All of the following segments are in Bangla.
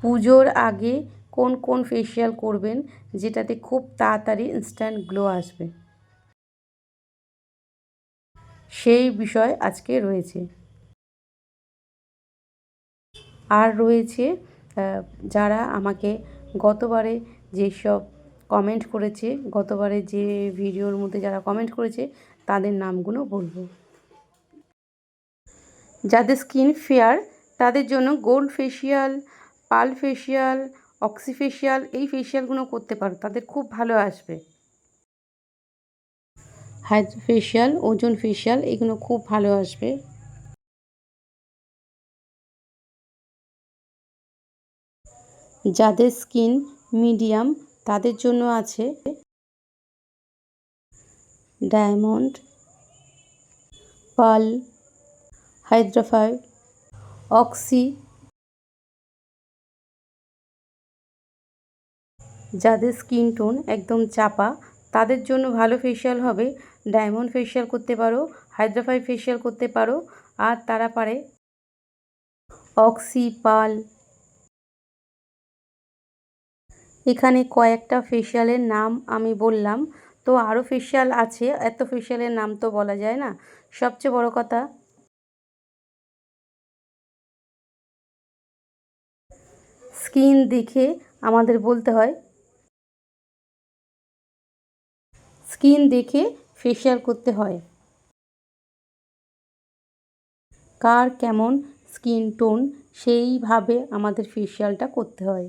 পুজোর আগে কোন কোন ফেসিয়াল করবেন যেটাতে খুব তাড়াতাড়ি ইনস্ট্যান্ট গ্লো আসবে, সেই বিষয় আজকে রয়েছে। আর রয়েছে যারা আমাকে গতবারে যেসব কমেন্ট করেছে, গতবারে যে ভিডিওর মধ্যে যারা কমেন্ট করেছে তাদের নামগুলো বলবো। যাদের স্কিন ফেয়ার তাদের জন্য gold facial, pearl facial, oxy facial এই ফেসিয়ালগুলো করতে পারো, তাদের খুব ভালো আসবে। হাইড্রা ফেসিয়াল, ওজন ফেসিয়াল এগুলো খুব ভালো আসবে। যাদের স্কিন মিডিয়াম তাদের জন্য আছে ডায়মন্ড, পার্ল, হাইড্রা, অক্সি। যাদের স্কিন টোন একদম চাপা তাদের জন্য ভালো ফেসিয়াল হবে ডায়মন্ড ফেসিয়াল করতে পারো, হাইড্রা ফেসিয়াল করতে পারো, আর তারা পারে অক্সি, পার্ল। এখানে কয়েকটা ফেসিয়ালের নাম আমি বললাম, তো আরও ফেসিয়াল আছে, এত ফেসিয়ালের নাম তো বলা যায় না। সবচেয়ে বড় কথা স্কিন দেখে আমাদের বলতে হয়, স্কিন দেখে ফেসিয়াল করতে হয়। কার কেমন স্কিন টোন সেইভাবে আমাদের ফেসিয়ালটা করতে হয়।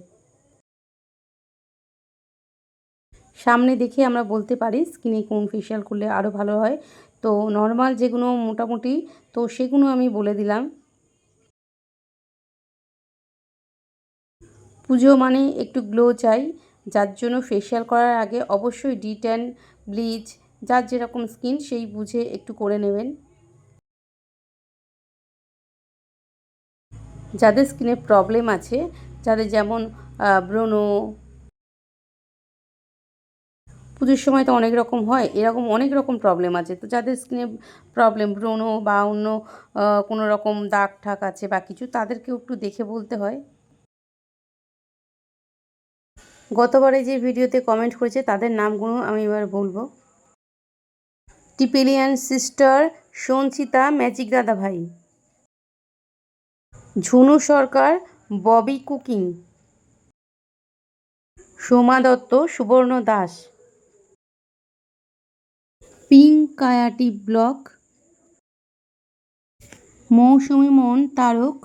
সামনে দেখে আমরা বলতে পারি স্কিনে কোন ফেসিয়াল করলে আরও ভালো হয়। তো নর্মাল যেগুলো মোটামুটি তো সেগুলো আমি বলে দিলাম। পুজো মানে একটু গ্লো চাই, যার জন্য ফেসিয়াল করার আগে অবশ্যই ডিট্যান, ব্লিচ যার যেরকম স্কিন সেই বুঝে একটু করে নেবেন। যাদের স্কিনে প্রবলেম আছে, যাদের যেমন ব্রণ, পুজোর সময় তো অনেক রকম হয়, এরকম অনেক রকম প্রবলেম আছে, তো যাদের স্কিনে প্রবলেম ব্রণ বা অন্য কোনো রকম দাগ ঠাক আছে বা কিছু, তাদেরকেও একটু দেখে বলতে হয়। গতবারে যে ভিডিওতে কমেন্ট করেছে তাদের নামগুলো আমি এবার বলবো। টিপেলিয়ান sister, Sanchita, magic Dada Bhai, Jhunu Sarkar, Bobby cooking, Soma Dutta, Subarna Das, pink কায়াটি blog, Mousumi Mohan Tarak,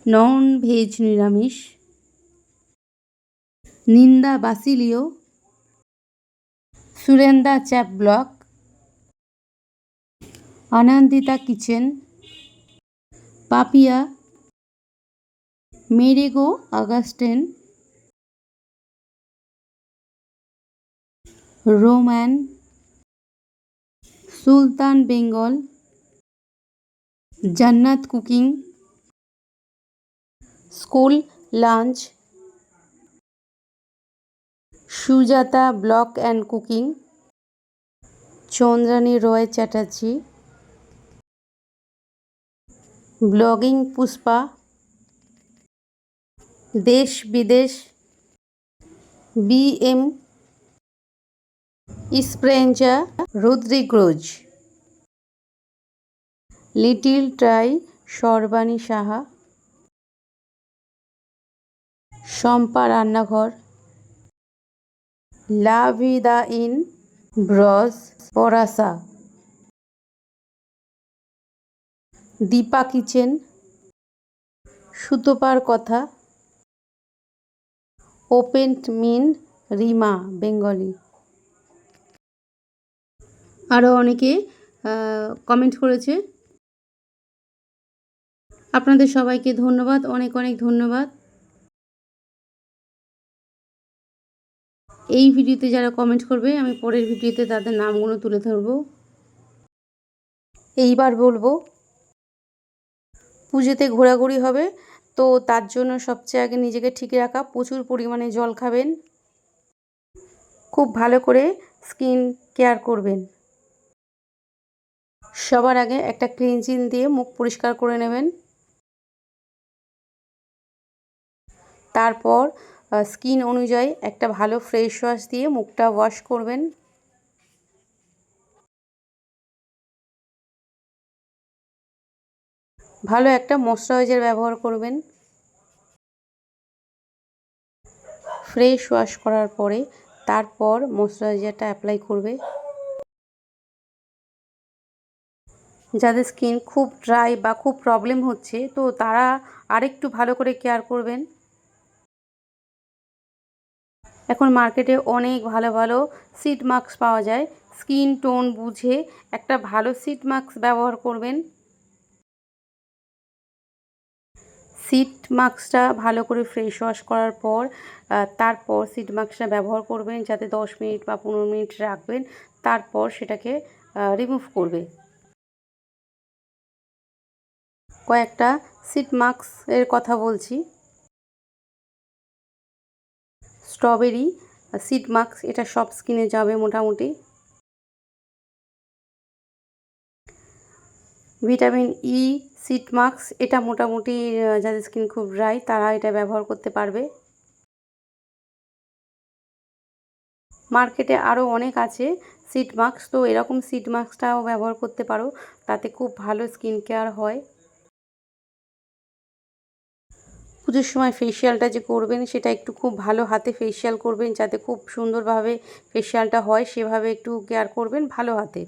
non veg নিরামিষ, নিন্দা বাসিলিও, সুরেন্দা চ্যাপ ব্লগ, আনন্দিতা কিচেন, পাপিয়া, মেরেগো আগাস্টেন, রোম্যান, Sultan Bengal, Jannat cooking, school lunch, Sujata blog and cooking, Chandrani Roy Chatterjee, blogging Pushpa, Desh Bidesh, বিএম স্প্রেঞ্জা, রুদ্রিগ্রোজ, লিটিল ট্রাই সর্বাণী সাহা, শম্পা রান্নাঘর, লা ভিদা ইন ব্রজ পরাসা, দীপা কিচেন, সুতোপার কথা, ওপেন মিন রিমা বেঙ্গলি। আরও অনেকে কমেন্ট করেছে, আপনাদের সবাইকে ধন্যবাদ, অনেক অনেক ধন্যবাদ। এই ভিডিওতে যারা কমেন্ট করবে আমি পরের ভিডিওতে তাদের নামগুলো তুলে ধরবো। এইবার বলবো, পুজোতে ঘোরাঘুরি হবে, তো তার জন্য সবচেয়ে আগে নিজেকে ঠিক রাখা, প্রচুর পরিমাণে জল খাবেন, খুব ভালো করে স্কিন কেয়ার করবেন। সবার আগে একটা ক্লিনজিং দিয়ে মুখ পরিষ্কার করে নেবেন। তারপর স্কিন অনুযায়ী একটা ভালো ফ্রেশ ওয়াশ দিয়ে মুখটা ওয়াশ করবেন। ভালো একটা ময়েশ্চারাইজার ব্যবহার করবেন। ফ্রেশ ওয়াশ করার পরে তারপর ময়েশ্চারাইজারটা অ্যাপ্লাই করবে। যাদের স্কিন খুব ড্রাই বা খুব প্রবলেম হচ্ছে তো তারা আরেকটু ভালো করে কেয়ার করবেন। এখন মার্কেটে অনেক ভালো ভালো সিড মাস্ক পাওয়া যায়। স্কিন টোন বুঝে একটা ভালো সিড মাস্ক ব্যবহার করবেন। সিড মাস্কটা ভালো করে ফ্রেশ ওয়াশ করার পর তারপর সিড মাস্কটা ব্যবহার করবেন, যাতে 10 মিনিট বা 15 মিনিট রাখবেন, তারপর সেটাকে রিমুভ করবে। কয়েকটা সিড মাস্কের কথা বলছি। স্ট্রবেরি সিড মাস্ক, এটা সব স্কিনে যাবে মোটামুটি। ভিটামিন ই সিড মাস্ক, এটা মোটামুটি যাদের স্কিন খুব ড্রাই তারা এটা ব্যবহার করতে পারবে। মার্কেটে আরও অনেক আছে সিড মাস্ক, তো এরকম সিড মাস্কটাও ব্যবহার করতে পারো, তাতে খুব ভালো স্কিন কেয়ার হয়। পুজোর সময় ফেসিয়ালটা যে করবেন সেটা একটু খুব ভালো হাতে ফেসিয়াল করবেন, যাতে খুব সুন্দরভাবে ফেসিয়ালটা হয় সেভাবে একটু কেয়ার করবেন ভালো হাতে।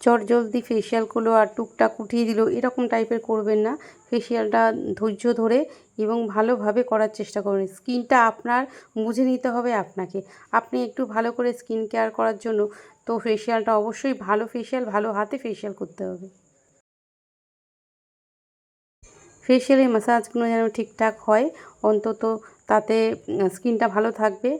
চটজলদি ফেসিয়াল করলো আর টুকটাক উঠিয়ে দিল এরকম টাইপের করবেন না। ফেসিয়ালটা ধৈর্য ধরে এবং ভালোভাবে করার চেষ্টা করবেন। স্কিনটা আপনার বুঝে নিতে হবে আপনাকে। আপনি একটু ভালো করে স্কিন কেয়ার করার জন্য তো ফেসিয়ালটা অবশ্যই ভালো ফেসিয়াল, ভালো হাতে ফেসিয়াল করতে হবে। ফেসিয়ালের ম্যাসাজগুলো যেন ঠিকঠাক হয়, অন্তত তাতে স্কিনটা ভালো থাকবে।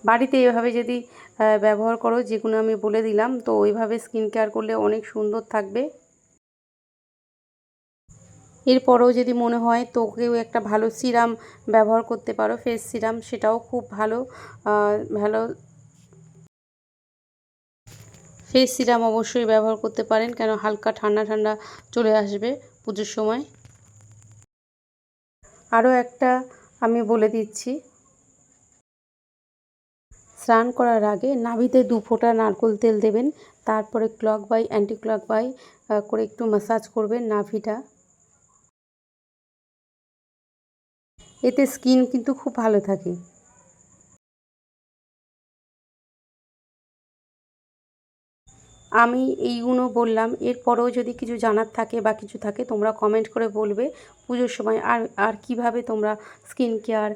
বাড়িতে এভাবে যদি ব্যবহার করো, যেগুলো আমি বলে দিলাম, তো ওইভাবে স্কিন কেয়ার করলে অনেক সুন্দর থাকবে। এরপরেও যদি মনে হয় তো কেউ একটা ভালো সিরাম ব্যবহার করতে পারো, ফেস সিরাম, সেটাও খুব ভালো। ভালো ফেস সিরাম অবশ্যই ব্যবহার করতে পারেন, কেন হালকা ঠান্ডা ঠান্ডা চলে আসবে পুজোর সময়। আরও একটা আমি বলে দিচ্ছি, স্নান করার আগে নাভিতে 2 ফোঁটা নারকেল তেল দেবেন, তারপরে clockwise anticlockwise করে একটু ম্যাসাজ করবেন নাভিটা। এতে স্কিন কিন্তু খুব ভালো থাকে। আমি এইগুলো বললাম, এরপরেও যদি কিছু জানার থাকে বা কিছু থাকে তোমরা কমেন্ট করে বলবে পুজোর সময়। আর আর কীভাবে তোমরা স্কিন কেয়ার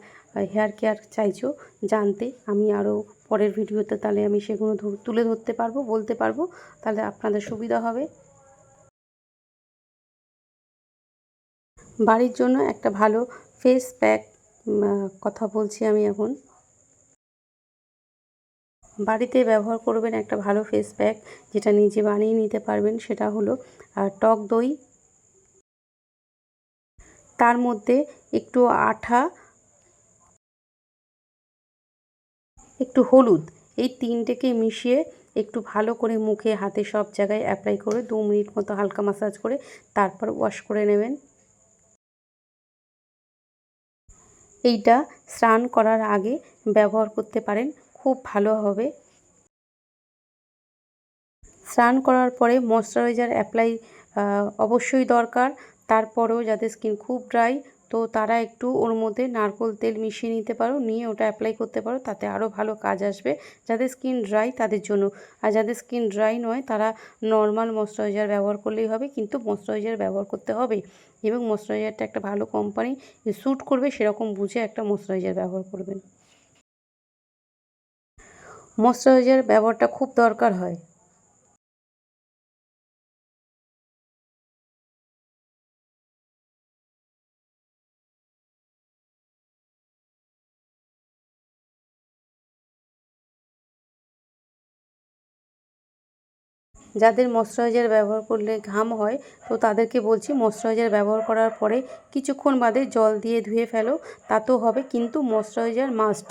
হেয়ার কেয়ার চাইছো জানতে, আমি আরও পরের ভিডিওতে তাহলে আমি সেগুলো তুলে ধরতে পারবো, বলতে পারবো, তাহলে আপনাদের সুবিধা হবে। বাড়ির জন্য একটা ভালো ফেস প্যাক কথা বলছি আমি এখন। বাড়িতে ব্যবহার করবেন একটা ভালো ফেস প্যাক, যেটা নিজে বানিয়ে নিতে পারবেন। সেটা হলো টক দই, তার মধ্যে একটু আঠা, একটু হলুদ, এই তিনটেকে মিশিয়ে একটু ভালো করে মুখে, হাতে, সব জায়গায় অ্যাপ্লাই করে 2 মিনিট মতো হালকা ম্যাসাজ করে তারপর ওয়াশ করে নেবেন। এইটা স্নান করার আগে ব্যবহার করতে পারেন, খুব ভালো হবে। স্নান করার পরে ময়েশ্চারাইজার অ্যাপ্লাই অবশ্যই দরকার। তারপরেও যাদের স্কিন খুব ড্রাই তো তারা একটু ওর মধ্যে নারকেল তেল মিশিয়ে নিতে পারো, নিয়ে ওটা অ্যাপ্লাই করতে পারো, তাতে আরও ভালো কাজ আসবে যাদের স্কিন ড্রাই তাদের জন্য। আর যাদের স্কিন ড্রাই নয় তারা নর্মাল ময়েশ্চারাইজার ব্যবহার করলেই হবে, কিন্তু ময়েশ্চারাইজার ব্যবহার করতে হবে এবং ময়েশ্চারাইজারটা একটা ভালো কোম্পানি স্যুট করবে সেরকম বুঝে একটা ময়েশ্চারাইজার ব্যবহার করবেন। ময়েশ্চারাইজার ব্যবহারটা খুব দরকার হয়। যাদের ময়েশ্চারাইজার ব্যবহার করলে ঘাম হয় তো তাদেরকে বলছি ময়েশ্চারাইজার ব্যবহার করার পরে কিছুক্ষণ বাদে জল দিয়ে ধুয়ে ফেলো, তাতেও হবে, কিন্তু ময়েশ্চারাইজার মাস্ট।